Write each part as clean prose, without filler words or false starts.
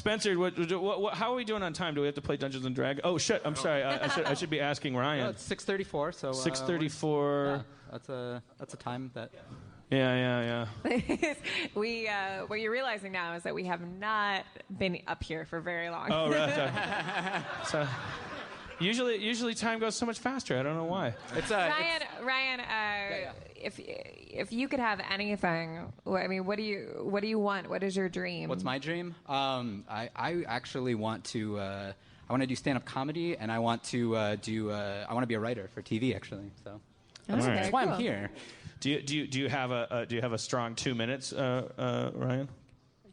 Spencer, how are we doing on time? Do we have to play Dungeons and Dragons? Oh shit! I'm sorry. I should be asking Ryan. No, it's 6:34. So 6:34. Yeah, that's a time that. Yeah. What you're realizing now is that we have not been up here for very long. Oh, right. So, usually time goes so much faster. I don't know why. Ryan. If you could have anything, I mean, what do you want? What is your dream? What's my dream? I actually want to. I want to do stand-up comedy, and I want to I want to be a writer for TV, actually. So that's why I'm here. Do you have a strong 2 minutes, Ryan?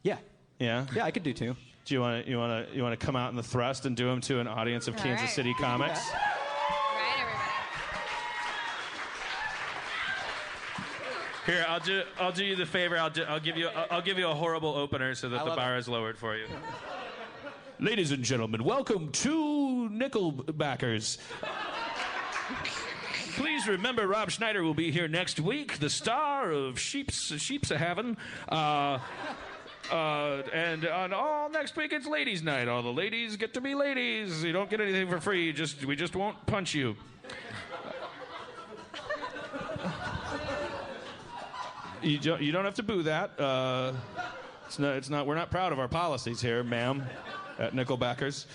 Yeah. Yeah. Yeah, I could do 2. Do you want to come out in the thrust and do them to an audience of Kansas City comics? Yeah. Right, everybody. Here, I'll do you the favor. I'll give you a horrible opener so that the bar is lowered for you. Ladies and gentlemen, welcome to Nickelbackers. Please remember, Rob Schneider will be here next week, the star of Sheep's a Heaven. And on all next week, it's Ladies' Night. All the ladies get to be ladies. You don't get anything for free. We just won't punch you. You don't have to boo that. It's not. We're not proud of our policies here, ma'am, at Nickelbackers.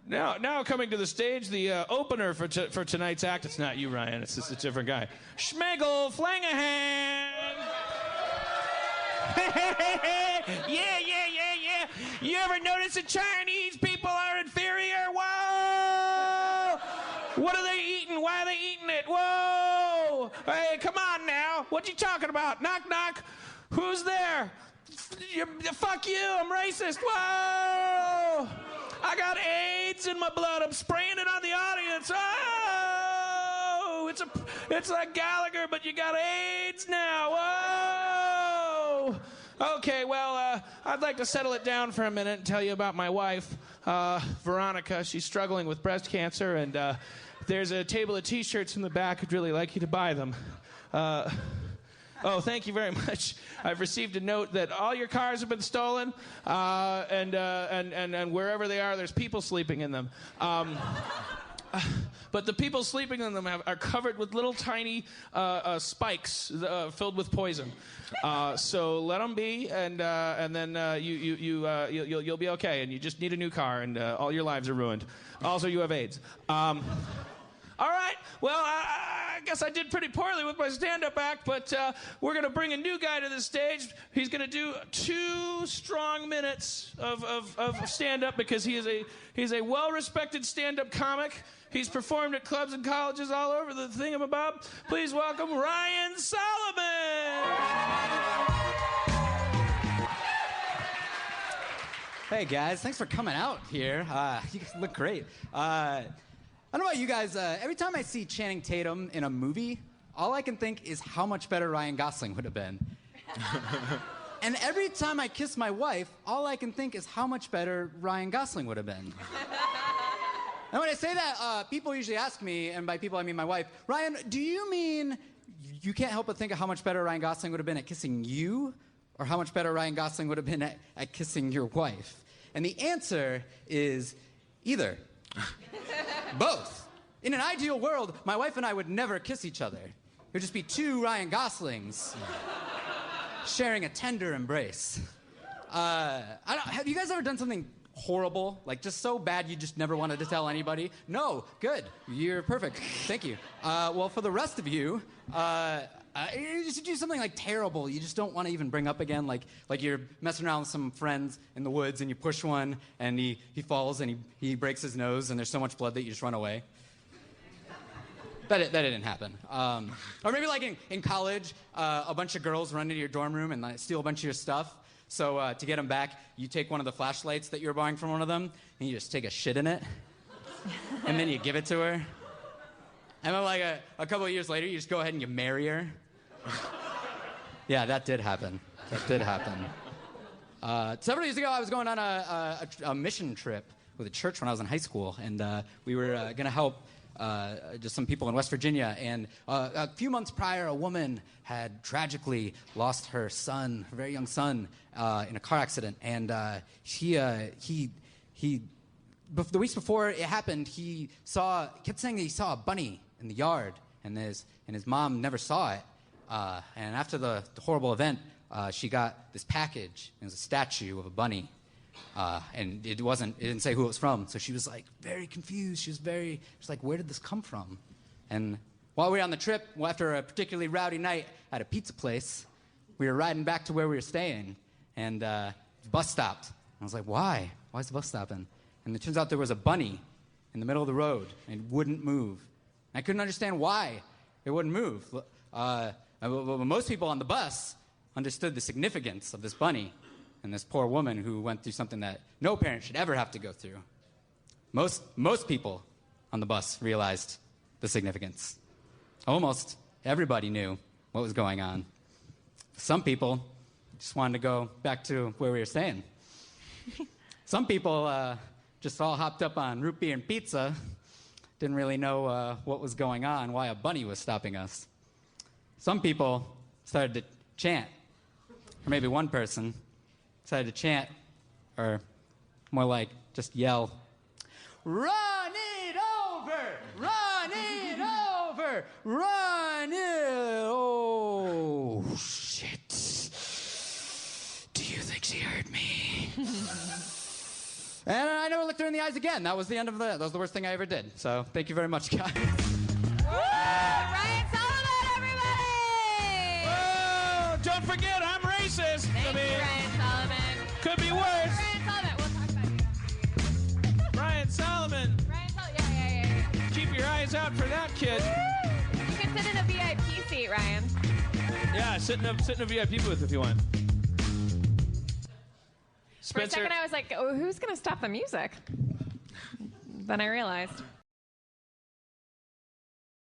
Now coming to the stage, the opener for tonight's act. It's not you, Ryan. It's just a different guy. Schmegel Flanagan. Yeah. You ever notice that Chinese people are inferior? Whoa! What are they eating? Why are they eating it? Whoa! Hey, come on now. What you talking about? Knock, knock. Who's there? Fuck you. I'm racist. Whoa! I got AIDS in my blood. I'm spraying it on the audience. Oh! It's like Gallagher, but you got AIDS now. Whoa! Okay, well, I'd like to settle it down for a minute and tell you about my wife, Veronica. She's struggling with breast cancer, and there's a table of T-shirts in the back. I'd really like you to buy them. Oh, thank you very much. I've received a note that all your cars have been stolen, and wherever they are, there's people sleeping in them. But the people sleeping in them are covered with little tiny spikes filled with poison. So let them be, and then you'll be okay. And you just need a new car, and all your lives are ruined. Also, you have AIDS. All right. Well, I guess I did pretty poorly with my stand-up act, but we're going to bring a new guy to the stage. He's going to do 2 strong minutes of stand-up because he's a well-respected stand-up comic. He's performed at clubs and colleges all over the thingamabob. Please welcome Ryan Sullivan. Hey, guys. Thanks for coming out here. You guys look great. I don't know about you guys. Every time I see Channing Tatum in a movie, all I can think is how much better Ryan Gosling would have been. And every time I kiss my wife, all I can think is how much better Ryan Gosling would have been. And when I say that, people usually ask me, and by people I mean my wife, Ryan, do you mean you can't help but think of how much better Ryan Gosling would have been at kissing you, or how much better Ryan Gosling would have been at kissing your wife? And the answer is either. Both. In an ideal world, my wife and I would never kiss each other. It would just be 2 Ryan Goslings sharing a tender embrace. Have you guys ever done something horrible, like just so bad you just never wanted to tell anybody? No. Good. You're perfect. Thank you. Well, for the rest of you, you just do something like terrible you just don't want to even bring up again, like you're messing around with some friends in the woods and you push one and he falls and he breaks his nose and there's so much blood that you just run away. That didn't happen. Or maybe like in college, a bunch of girls run into your dorm room and steal a bunch of your stuff. So to get them back, you take one of the flashlights that you were borrowing from one of them and you just take a shit in it. And then you give it to her. And then like a couple of years later, you just go ahead and you marry her. Yeah, that did happen. Several years ago, I was going on a mission trip with a church when I was in high school, and we were going to help just some people in West Virginia. And a few months prior, a woman had tragically lost her son, her very young son, in a car accident. And the weeks before it happened, he kept saying that he saw a bunny in the yard, and his mom never saw it. And after the horrible event, she got this package. It was a statue of a bunny. And it didn't say who it was from. So she was like very confused. She was like, where did this come from? And while we were on the trip, after a particularly rowdy night at a pizza place, we were riding back to where we were staying, and the bus stopped. I was like, why? Why is the bus stopping? And it turns out there was a bunny in the middle of the road, and it wouldn't move. And I couldn't understand why it wouldn't move. Most people on the bus understood the significance of this bunny and this poor woman who went through something that no parent should ever have to go through. Most people on the bus realized the significance. Almost everybody knew what was going on. Some people just wanted to go back to where we were staying. Some people just all hopped up on root beer and pizza, didn't really know what was going on, why a bunny was stopping us. Some people started to chant, or maybe one person decided to chant, or more like just yell, "Run it over! Run it over! Run it!" Oh, shit. Do you think she heard me? And I never looked her in the eyes again. That was the end of that was the worst thing I ever did. So thank you very much, guys. Ryan Sullivan, everybody! Whoa! Don't forget, I'm racist. Thank you, Ryan Sullivan. Could be worse. Ryan Sullivan, we'll talk about you. Ryan Sullivan. Ryan Sullivan, yeah. Keep your eyes out for that kid. Woo! You can sit in a VIP seat, Ryan. Yeah, sit in a VIP booth if you want. For a second, I was like, oh, who's going to stop the music? Then I realized.